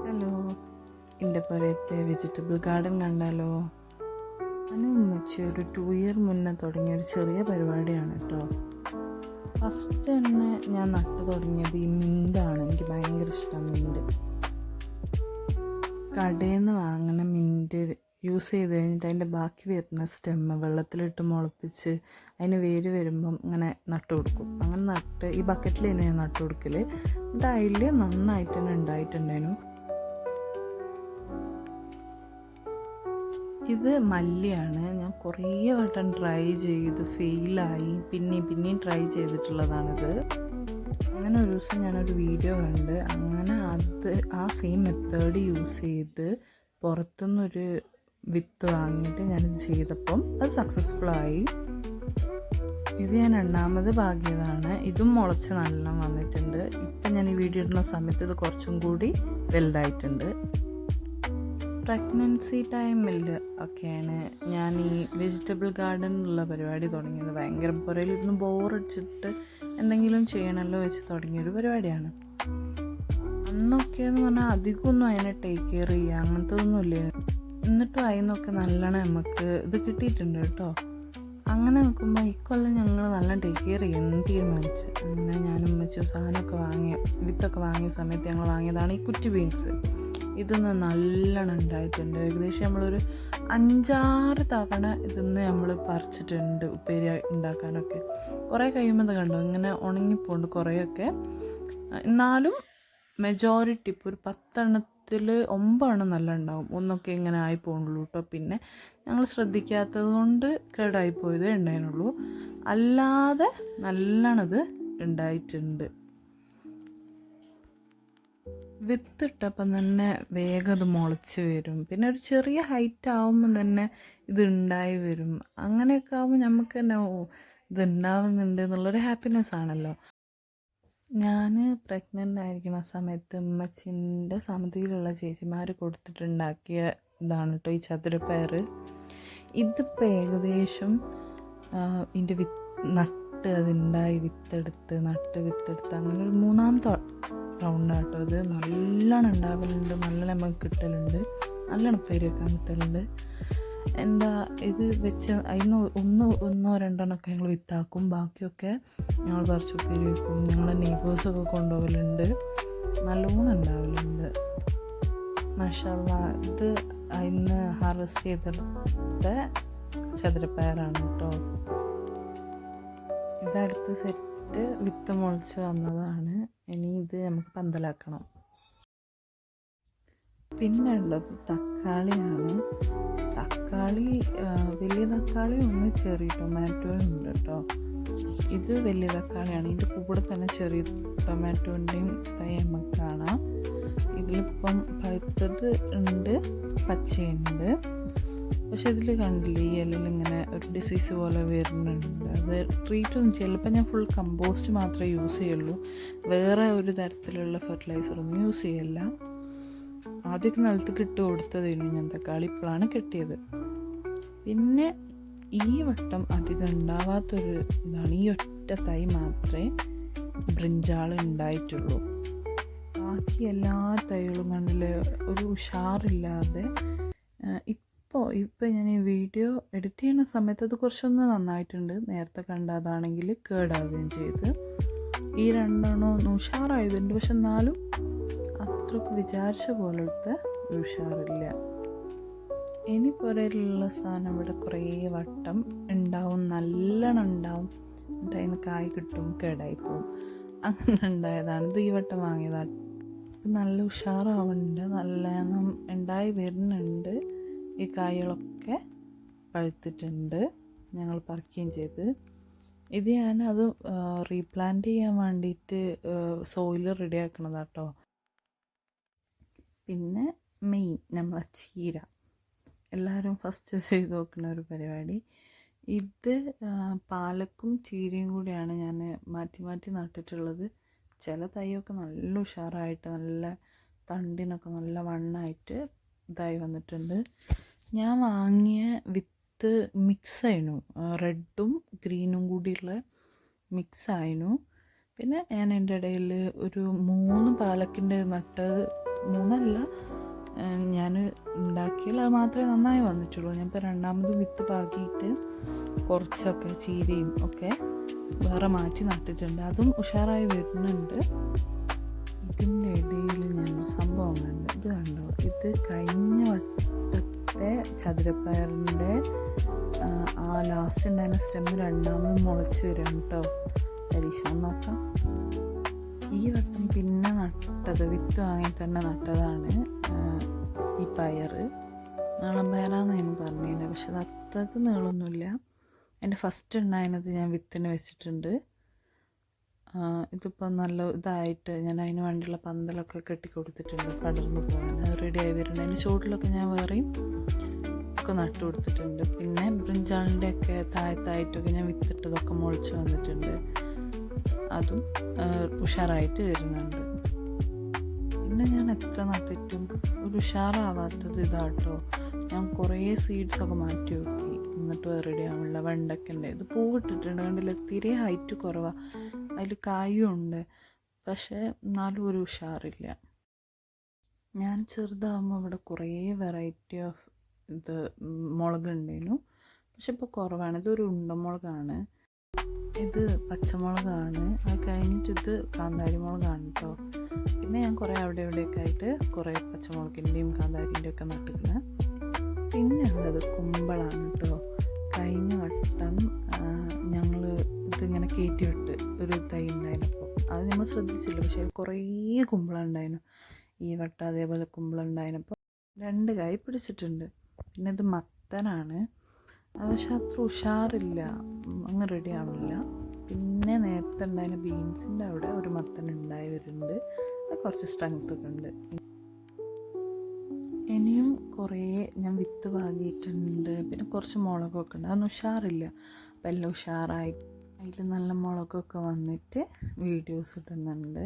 Hello, എൻ്റെ പുരത്തെ vegetable garden കണ്ടാലോ? ഞാനും വെച്ച് ഒരു 2 ഇയർ മുന്നേ തുടങ്ങിയ ഒരു ചെറിയ പരിപാടിയാണ് കേട്ടോ. ഫസ്റ്റ് തന്നെ ഞാൻ നട്ടു തുടങ്ങിയത് ഈ മിൻ്റാണ്. എനിക്ക് ഭയങ്കര ഇഷ്ടമാണ് മിൻ്റ്. കടയിൽ നിന്ന് വാങ്ങണ മിൻ്റ് യൂസ് ചെയ്ത് കഴിഞ്ഞിട്ട് അതിൻ്റെ ബാക്കി വരുന്ന സ്റ്റെമ്മ് വെള്ളത്തിലിട്ട് മുളപ്പിച്ച് അതിന് വേര് വരുമ്പം ഇങ്ങനെ നട്ടു കൊടുക്കും. അങ്ങനെ നട്ട് ഈ ബക്കറ്റിൽ തന്നെ ഞാൻ നട്ടു കൊടുക്കൽ. എന്നിട്ട് അതിൽ നന്നായിട്ട് തന്നെ ഉണ്ടായിട്ടുണ്ടായിരുന്നു. ഇത് മല്ലിയാണ്. ഞാൻ കുറേ വട്ടം ട്രൈ ചെയ്ത് ഫെയിലായി. പിന്നെയും ട്രൈ ചെയ്തിട്ടുള്ളതാണിത്. അങ്ങനെ ഒരു ദിവസം ഞാനൊരു വീഡിയോ കണ്ട് അങ്ങനെ ആ സെയിം മെത്തേഡ് യൂസ് ചെയ്ത് പുറത്തുനിന്നൊരു വിത്ത് വാങ്ങിയിട്ട് ഞാനിത് ചെയ്തപ്പം അത് സക്സസ്ഫുള്ളായി. ഇത് ഞാൻ രണ്ടാമത് പാകിയതാണ്. ഇതും മുളച്ച് നല്ല വന്നിട്ടുണ്ട്. ഇപ്പം ഞാൻ ഈ വീഡിയോ ഇടുന്ന സമയത്ത് ഇത് കുറച്ചും കൂടി വലുതായിട്ടുണ്ട്. പ്രഗ്നൻസി ടൈമിൽ ഒക്കെയാണ് ഞാൻ ഈ വെജിറ്റബിൾ ഗാർഡൻ എന്നുള്ള പരിപാടി തുടങ്ങിയത്. ഭയങ്കര പുറയിലിരുന്ന് ബോറടിച്ചിട്ട് എന്തെങ്കിലും ചെയ്യണമല്ലോ വെച്ച് തുടങ്ങിയൊരു പരിപാടിയാണ്. അന്നൊക്കെയെന്ന് പറഞ്ഞാൽ അധികമൊന്നും അതിനെ ടേക്ക് കെയർ ചെയ്യുക അങ്ങനത്തെ ഒന്നുമില്ല. എന്നിട്ടും അതിനൊക്കെ നല്ലോണം നമുക്ക് ഇത് കിട്ടിയിട്ടുണ്ട് കേട്ടോ. അങ്ങനെ നോക്കുമ്പോൾ ഇക്കൊല്ലം ഞങ്ങൾ നല്ല ടേക്ക് കെയർ ചെയ്യാൻ തീരുമാനിച്ചു. അങ്ങനെ ഞാനും വെച്ച് വിത്തൊക്കെ വാങ്ങിയ സമയത്ത് ഞങ്ങൾ വാങ്ങിയതാണ് ഈ കുറ്റി ബീൻസ്. ഇതൊന്ന് നല്ലോണം ഉണ്ടായിട്ടുണ്ട്. ഏകദേശം നമ്മളൊരു 5-6 തവണ ഇതിന്ന് നമ്മൾ പറിച്ചിട്ടുണ്ട് ഉപ്പേരി ഉണ്ടാക്കാനൊക്കെ. കുറേ കഴിയുമ്പോൾ കണ്ടോ ഇങ്ങനെ ഉണങ്ങിപ്പോണ്ട് കുറേയൊക്കെ. എന്നാലും മെജോറിറ്റി ഇപ്പോൾ ഒരു 10 എണ്ണത്തിൽ 9 എണ്ണം നല്ല ഉണ്ടാവും. ഒന്നൊക്കെ ഇങ്ങനെ ആയി പോകുന്നുള്ളൂ കേട്ടോ. പിന്നെ ഞങ്ങൾ ശ്രദ്ധിക്കാത്തത് കൊണ്ട് കേടായിപ്പോയതേ ഉണ്ടായിരുന്നുള്ളൂ. അല്ലാതെ നല്ലോണത് ഉണ്ടായിട്ടുണ്ട്. വിത്തിട്ടപ്പം തന്നെ വേഗം അത് മുളച്ച് വരും. പിന്നെ ഒരു ചെറിയ ഹൈറ്റ് ആകുമ്പം തന്നെ ഇത് ഉണ്ടായി വരും. അങ്ങനെയൊക്കെ ആകുമ്പോൾ നമുക്ക് തന്നെ ഇത് ഉണ്ടാവുന്നുണ്ട് എന്നുള്ളൊരു ഹാപ്പിനെസ് ആണല്ലോ. ഞാൻ പ്രഗ്നൻ്റ് ആയിരിക്കുന്ന സമയത്ത് ഉമ്മച്ചിൻ്റെ സമിതിയിലുള്ള ചേച്ചിമാർ കൊടുത്തിട്ടുണ്ടാക്കിയ ഇതാണ് കേട്ടോ ഈ ചതുരപ്പയർ. ഇതിപ്പോൾ ഏകദേശം ഇതിൻ്റെ നട്ട് അതുണ്ടായി വിത്തെടുത്ത് അങ്ങനെ ഒരു 3ാമത്തെ റൗണ്ട് കേട്ടോ. ഇത് നല്ലോണം ഉണ്ടാവലുണ്ട്, നല്ലോണം നമുക്ക് കിട്ടലുണ്ട്, നല്ലോണം പേരൊക്കെ കിട്ടലുണ്ട്. ഇത് വെച്ച് അതിന് ഒന്നോ രണ്ടെണ്ണമൊക്കെ ഞങ്ങൾ വിത്താക്കും. ബാക്കിയൊക്കെ ഞങ്ങൾ പറിച്ച് ഉപ്പേരി വയ്ക്കും. ഞങ്ങളെ നെയ്ബേഴ്സൊക്കെ കൊണ്ടുപോകലുണ്ട്. നല്ലോണം ഉണ്ടാവലുണ്ട്. മാഷാല്ലാ. ഇത് അതിന് ഹാർവെസ്റ്റ് ചെയ്തിട്ട് ചതുരപ്പയറാണ് കേട്ടോ. ഇതടുത്ത് സെറ്റ് വിത്ത് മുളച്ച് വന്നതാണ്. ഇനി ഇത് നമുക്ക് പന്തലാക്കണം. പിന്നെ ഉള്ളത് തക്കാളിയാണ്. തക്കാളി വലിയ തക്കാളി ഒന്ന്, ചെറിയ ടൊമാറ്റോയും ഉണ്ട് കേട്ടോ. ഇത് വലിയ തക്കാളിയാണ്. ഇതിൻ്റെ കൂടെ തന്നെ ചെറിയ ടൊമാറ്റോൻ്റെയും തൈ നമുക്ക് കാണാം. ഇതിലിപ്പം പഴുത്തത് ഉണ്ട്, പച്ചയുണ്ട്. പക്ഷെ ഇതിൽ കണ്ടില്ലേ ഈ ഇലയിൽ ഇങ്ങനെ ഒരു ഡിസീസ് പോലെ വരുന്നുണ്ട്. അത് ട്രീറ്റൊന്നും ചെയ്യില്ല. ഇപ്പം ഞാൻ ഫുൾ കമ്പോസ്റ്റ് മാത്രമേ യൂസ് ചെയ്യുള്ളൂ. വേറെ ഒരു തരത്തിലുള്ള ഫെർട്ടിലൈസറൊന്നും യൂസ് ചെയ്യില്ല. ആദ്യമൊക്കെ നിലത്ത് ഇട്ട് കൊടുത്തതായിരുന്നു ഞാൻ തക്കാളി. ഇപ്പോഴാണ് കിട്ടിയത്. പിന്നെ ഈ വട്ടം അധികം ഉണ്ടാവാത്തൊരു ഇതാണ്, ഈ ഒറ്റ തൈ മാത്രമേ ബ്രിഞ്ചാൾ ഉണ്ടായിട്ടുള്ളൂ. ബാക്കി എല്ലാ തൈകളും കണ്ടില്ലേ ഒരു ഉഷാറില്ലാതെ. ഇപ്പോൾ ഞാൻ ഈ വീഡിയോ എഡിറ്റ് ചെയ്യുന്ന സമയത്ത് അത് കുറച്ചൊന്ന് നന്നായിട്ടുണ്ട്. നേരത്തെ കണ്ടതാണെങ്കിൽ കേടാവുകയും ചെയ്ത്. ഈ 2 എണ്ണം ഉഷാറായതുണ്ട്. പക്ഷെ എന്നാലും അത്രയ്ക്ക് വിചാരിച്ച പോലത്തെ ഉഷാറില്ല. ഇനി പുരയിലുള്ള സാധനം ഇവിടെ കുറേ വട്ടം ഉണ്ടാവും, നല്ലോണം ഉണ്ടാവും. എന്നിട്ട് അതിന് കായ് കിട്ടും, കേടായിപ്പോവും. അങ്ങനെ ഉണ്ടായതാണ്. ഇത് ഈ വട്ടം വാങ്ങിയതാണ്. നല്ല ഉഷാറാവുന്നുണ്ട്, നല്ലോണം ഉണ്ടായി വരുന്നുണ്ട്. ഈ കായകളൊക്കെ പഴുത്തിട്ടുണ്ട്. ഞങ്ങൾ പറിക്കുകയും ചെയ്ത്. ഇത് ഞാനത് റീപ്ലാന്റ് ചെയ്യാൻ വേണ്ടിയിട്ട് സോയിൽ റെഡിയാക്കണതാണ് കേട്ടോ. പിന്നെ മെയിൻ നമ്മളെ ചീര എല്ലാവരും ഫസ്റ്റ് ചെയ്ത് നോക്കുന്ന ഒരു പരിപാടി. ഇത് പാലക്കും ചീരയും കൂടിയാണ് ഞാൻ മാറ്റി നട്ടിട്ടുള്ളത്. ചില തൈയൊക്കെ നല്ല ഉഷാറായിട്ട് നല്ല തണ്ടിനൊക്കെ നല്ല വണ്ണമായിട്ട് ഇതായി വന്നിട്ടുണ്ട്. ഞാൻ വാങ്ങിയ വിത്ത് മിക്സായിരുന്നു, റെഡും ഗ്രീനും കൂടിയുള്ള മിക്സായിരുന്നു. പിന്നെ ഞാൻ എൻ്റെ ഇടയിൽ ഒരു 3 പാലക്കിൻ്റെ നട്ട് മൂന്നല്ല, ഞാൻ ഉണ്ടാക്കിയാൽ അത് മാത്രമേ നന്നായി വന്നിട്ടുള്ളൂ. ഞാൻ ഇപ്പോൾ രണ്ടാമത് വിത്ത് പാകിയിട്ട് കുറച്ചൊക്കെ ചീരയും ഒക്കെ വേറെ മാറ്റി നട്ടിട്ടുണ്ട്. അതും ഉഷാറായി വരുന്നുണ്ട്. ഇതിൻ്റെ ഇടയിൽ ഞാനൊരു സംഭവം കണ്ടു. ഇത് കണ്ടോ, ഇത് കഴിഞ്ഞ വട്ടത്തെ ചതുരപ്പയറിൻ്റെ ആ ലാസ്റ്റ് ഉണ്ടായിരുന്ന സ്റ്റെമ്മ് രണ്ടാമത് മുളച്ച് വരും കേട്ടോ. പരീക്ഷ നോക്കാം. ഈ വട്ടം പിന്നെ നട്ടത് വിത്ത് വാങ്ങി തന്നെ നട്ടതാണ് ഈ പയർ. നീളം പയറാന്ന് ഞാൻ പറഞ്ഞില്ല, പക്ഷെ അത് അത്രക്ക് നീളമൊന്നുമില്ല. എൻ്റെ ഫസ്റ്റ് ഉണ്ടായിരുന്നത് ഞാൻ വിത്തിന് വെച്ചിട്ടുണ്ട്. ഇതിപ്പോൾ നല്ല ഇതായിട്ട് ഞാൻ അതിന് വേണ്ടിയുള്ള പന്തലൊക്കെ കെട്ടിക്കൊടുത്തിട്ടുണ്ട്, പടർന്നു പോകാൻ റെഡിയായി വരുന്നുണ്ട്. അതിൻ്റെ ചുവട്ടിലൊക്കെ ഞാൻ വേറെയും ഒക്കെ നട്ടു കൊടുത്തിട്ടുണ്ട്. പിന്നെ ബ്രിഞ്ചാളിൻ്റെ ഒക്കെ താഴത്തായിട്ടൊക്കെ ഞാൻ വിത്തിട്ടതൊക്കെ മുളച്ച് വന്നിട്ടുണ്ട്. അതും ഉഷാറായിട്ട് വരുന്നുണ്ട്. പിന്നെ ഞാൻ എത്ര നട്ടിട്ടും ഒരു ഉഷാറാവാത്തത് ഇതാട്ടോ. ഞാൻ കുറേ സീഡ്സൊക്കെ മാറ്റി നോക്കി, എന്നിട്ട് റെഡി ആവുന്നില്ല. വെണ്ടയ്ക്കൻ്റെ ഇത് പൂവിട്ടിട്ടുണ്ട്, കണ്ടില്ല, തീരെ ഹൈറ്റ് കുറവാണ്. അതിൽ കായും ഉണ്ട്, പക്ഷേ എന്നാലും ഒരു ഉഷാറില്ല. ഞാൻ ചെറുതാകുമ്പോൾ ഇവിടെ കുറേ വെറൈറ്റി ഓഫ് ഇത് മുളകുണ്ടായിരുന്നു, പക്ഷെ ഇപ്പോൾ കുറവാണ്. ഇതൊരു ഉണ്ടമുളകാണ്, ഇത് പച്ചമുളകാണ്, അത് കഴിഞ്ഞിട്ട് ഇത് കാന്താരി മുളകാണ് കേട്ടോ. പിന്നെ ഞാൻ കുറേ അവിടെ ഇവിടെയൊക്കെ ആയിട്ട് കുറേ പച്ചമുളകിൻ്റെയും കാന്താരിൻ്റെയും ഒക്കെ നട്ടിരുന്നത്. പിന്നെ ഉള്ളത് കുമ്പളാണ് കേട്ടോ. കഴിഞ്ഞ വട്ടം ഞങ്ങൾ ഇതിങ്ങനെ കയറ്റി വിട്ട് ഒരു തൈ ഉണ്ടായിരുന്നപ്പോൾ അത് നമ്മൾ ശ്രദ്ധിച്ചില്ല, പക്ഷേ കുറേ കുമ്പളം ഉണ്ടായിരുന്നു. ഈ വട്ടം അതേപോലെ കുമ്പളം ഉണ്ടായിരുന്നപ്പോൾ 2 കായ് പിടിച്ചിട്ടുണ്ട്. പിന്നെ ഇത് മത്തനാണ്, പക്ഷെ അത്ര ഉഷാറില്ല, അങ്ങ് റെഡി ആവില്ല. പിന്നെ നേരത്തെ ഉണ്ടായിരുന്ന ബീൻസിൻ്റെ അവിടെ ഒരു മത്തൻ ഉണ്ടായി വരുന്നുണ്ട്, അത് കുറച്ച് സ്ട്രെങ്ത് ഒക്കെ ഉണ്ട്. ഇനിയും കുറേ ഞാൻ വിത്ത് പാകിയിട്ടുണ്ട്. പിന്നെ കുറച്ച് മുളകൊക്കെ ഉണ്ട്, അതൊന്നും ഉഷാറില്ല. അപ്പം എല്ലാം ഉഷാറായി അതിൽ നല്ല മുളകൊക്കെ വന്നിട്ട് വീഡിയോസ് ഇടുന്നുണ്ട്.